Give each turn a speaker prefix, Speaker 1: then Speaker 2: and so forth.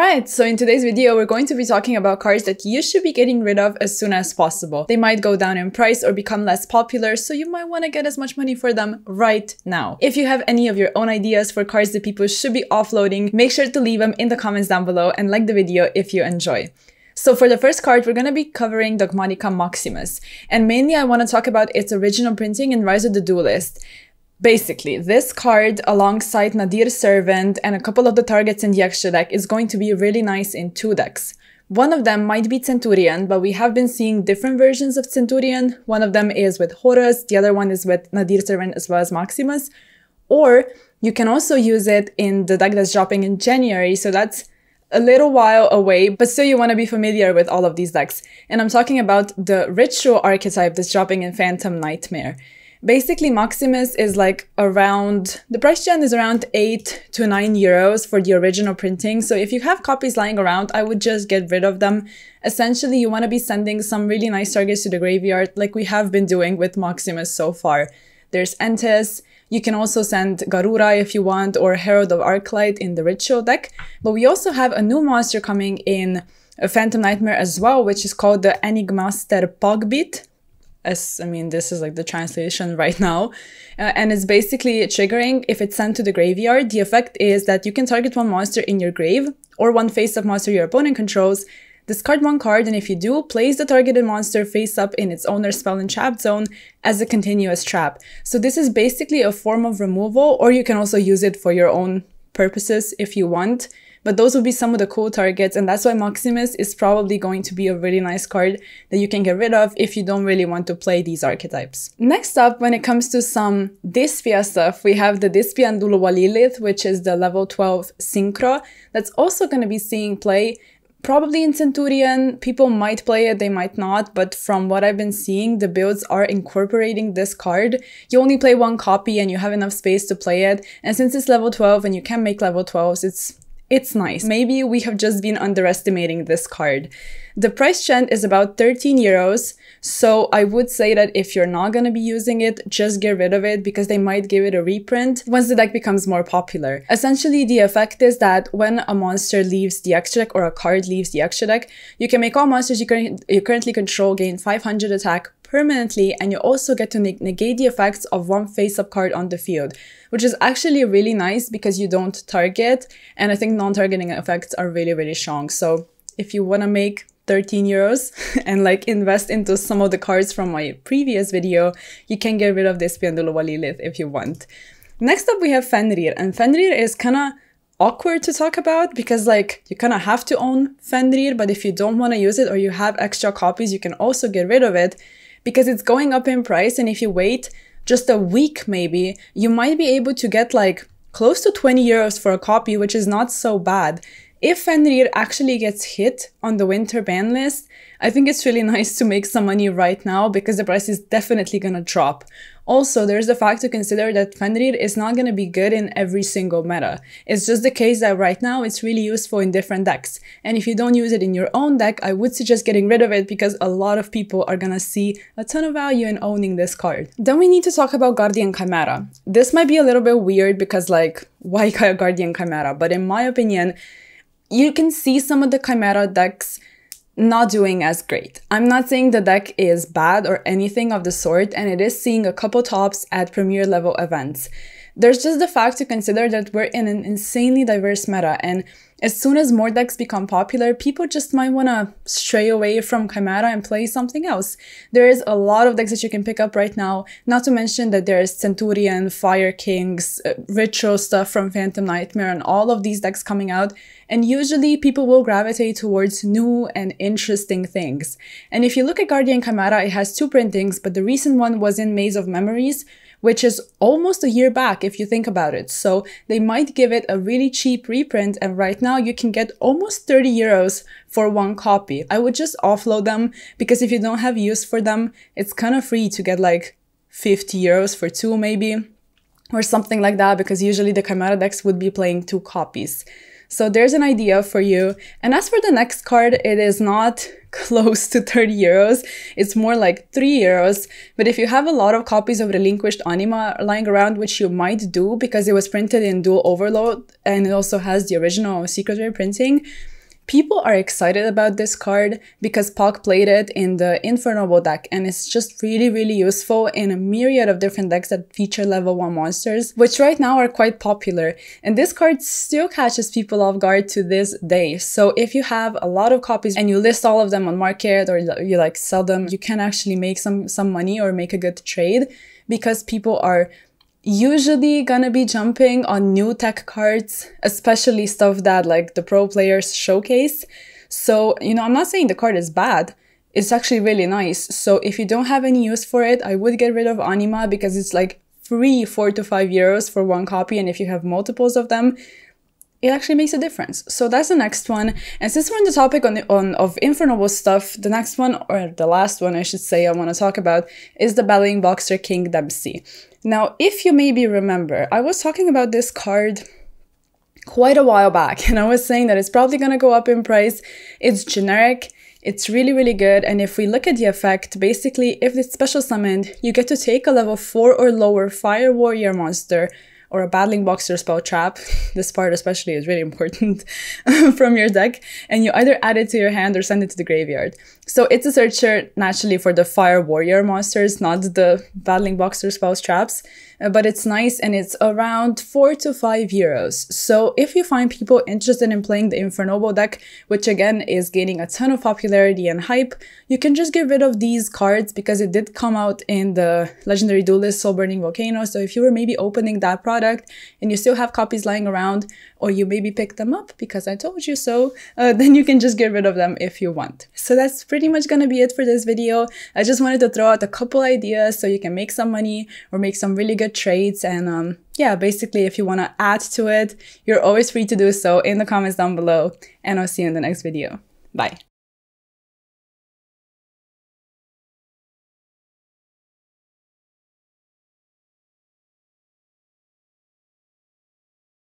Speaker 1: Alright, so in today's video, we're going to be talking about cards that you should be getting rid of as soon as possible. They might go down in price or become less popular, so you might want to get as much money for them right now. If you have any of your own ideas for cards that people should be offloading, make sure to leave them in the comments down below and like the video if you enjoy. So for the first card, we're going to be covering Dogmatika Maximus, and mainly I want to talk about its original printing in Rise of the Duelist. Basically, this card alongside Nadir's Servant and a couple of the targets in the extra deck is going to be really nice in two decks. One of them might be Centurion, but we have been seeing different versions of Centurion. One of them is with Horus, the other one is with Nadir's Servant as well as Maximus. Or you can also use it in the deck that's dropping in January, so that's a little while away, but still you want to be familiar with all of these decks. And I'm talking about the Ritual archetype that's dropping in Phantom Nightmare. Basically, Maximus is like around, the price gen is around 8 to 9 euros for the original printing. So if you have copies lying around, I would just get rid of them. Essentially, you want to be sending some really nice targets to the graveyard like we have been doing with Maximus so far. There's Entes. You can also send Garura if you want, or Herald of Arclight in the Ritual deck. But we also have a new monster coming in a Phantom Nightmare as well, which is called the Enigmaster Pogbit. This is like the translation right now. And it's basically triggering if it's sent to the graveyard. The effect is that you can target one monster in your grave or one face-up monster your opponent controls, discard one card, and if you do, place the targeted monster face-up in its owner's spell and trap zone as a continuous trap. So this is basically a form of removal, or you can also use it for your own purposes if you want. But those would be some of the cool targets, and that's why Maximus is probably going to be a really nice card that you can get rid of if you don't really want to play these archetypes. Next up, when it comes to some Dispia stuff, we have the Dispia Nduluwa Lilith, which is the level 12 Synchro. That's also going to be seeing play probably in Centurion. People might play it, they might not, but from what I've been seeing, the builds are incorporating this card. You only play one copy and you have enough space to play it, and since it's level 12 and you can make level 12s, it's nice. Maybe we have just been underestimating this card. The price trend is about 13 euros, so I would say that if you're not going to be using it, just get rid of it because they might give it a reprint once the deck becomes more popular. Essentially, the effect is that when a monster leaves the extra deck or a card leaves the extra deck, you can make all monsters you currently control gain 500 attack permanently, and you also get to negate the effects of one face-up card on the field, which is actually really nice because you don't target, and I think non-targeting effects are really, really strong. So if you want to make 13 euros and like invest into some of the cards from my previous video, you can get rid of this Nduluwa Lilith if you want. Next up, we have Fenrir, and Fenrir is kind of awkward to talk about because like you kind of have to own Fenrir, but if you don't want to use it or you have extra copies, you can also get rid of it because it's going up in price, and if you wait just a week maybe, you might be able to get like close to 20 euros for a copy, which is not so bad. If Fenrir actually gets hit on the winter ban list, I think it's really nice to make some money right now because the price is definitely gonna drop. Also, there's the fact to consider that Fenrir is not gonna be good in every single meta. It's just the case that right now it's really useful in different decks. And if you don't use it in your own deck, I would suggest getting rid of it because a lot of people are gonna see a ton of value in owning this card. Then we need to talk about Guardian Chimera. This might be a little bit weird because like, why Guardian Chimera? But in my opinion, you can see some of the Chimera decks not doing as great. I'm not saying the deck is bad or anything of the sort, and it is seeing a couple tops at premier level events. There's just the fact to consider that we're in an insanely diverse meta, and as soon as more decks become popular, people just might want to stray away from Chimera and play something else. There is a lot of decks that you can pick up right now, not to mention that there's Centurion, Fire Kings, Ritual stuff from Phantom Nightmare, and all of these decks coming out, and usually people will gravitate towards new and interesting things. And if you look at Guardian Chimera, it has two printings, but the recent one was in Maze of Memories, which is almost a year back if you think about it. So they might give it a really cheap reprint, and right now you can get almost 30 euros for one copy. I would just offload them because if you don't have use for them, it's kind of free to get like 50 euros for two maybe, or something like that, because usually the Chimera decks would be playing two copies. So there's an idea for you. And as for the next card, it is not close to 30 euros. It's more like 3 euros. But if you have a lot of copies of Relinquished Anima lying around, which you might do because it was printed in Dual Overload and it also has the original Secret Rare printing, People are excited about this card because Puck played it in the Infernoble deck, and it's just really useful in a myriad of different decks that feature level 1 monsters, which right now are quite popular. And this card still catches people off guard to this day. So if you have a lot of copies and you list all of them on market, or you like sell them, you can actually make some money or make a good trade, because people are usually gonna be jumping on new tech cards, especially stuff that like the pro players showcase. So, you know, I'm not saying the card is bad. It's actually really nice. So if you don't have any use for it, I would get rid of Anima, because it's like free 4 to 5 euros for one copy. And if you have multiples of them, it actually makes a difference. So that's the next one. And since we're on the topic of Infernoble stuff, the next one, or the last one I should say I want to talk about, is the Battling Boxer King Dempsey. Now, if you maybe remember, I was talking about this card quite a while back, and I was saying that it's probably going to go up in price. It's generic, it's really good, and if we look at the effect, basically, if it's special summoned, you get to take a level 4 or lower Fire Warrior monster, or a Battling Boxer spell trap, this part especially is really important, from your deck, and you either add it to your hand or send it to the graveyard. So it's a searcher naturally for the Fire Warrior monsters, not the Battling Boxer spells traps, but it's nice, and it's around 4 to 5 euros. So if you find people interested in playing the Infernoble deck, which again is gaining a ton of popularity and hype, you can just get rid of these cards, because it did come out in the Legendary Duelist Soul Burning Volcano. So if you were maybe opening that product and you still have copies lying around, or you maybe pick them up because I told you so, then you can just get rid of them if you want. So that's pretty much gonna be it for this video. I just wanted to throw out a couple ideas so you can make some money or make some really good trades. And yeah, basically, if you want to add to it, you're always free to do so in the comments down below. And I'll see you in the next video. Bye.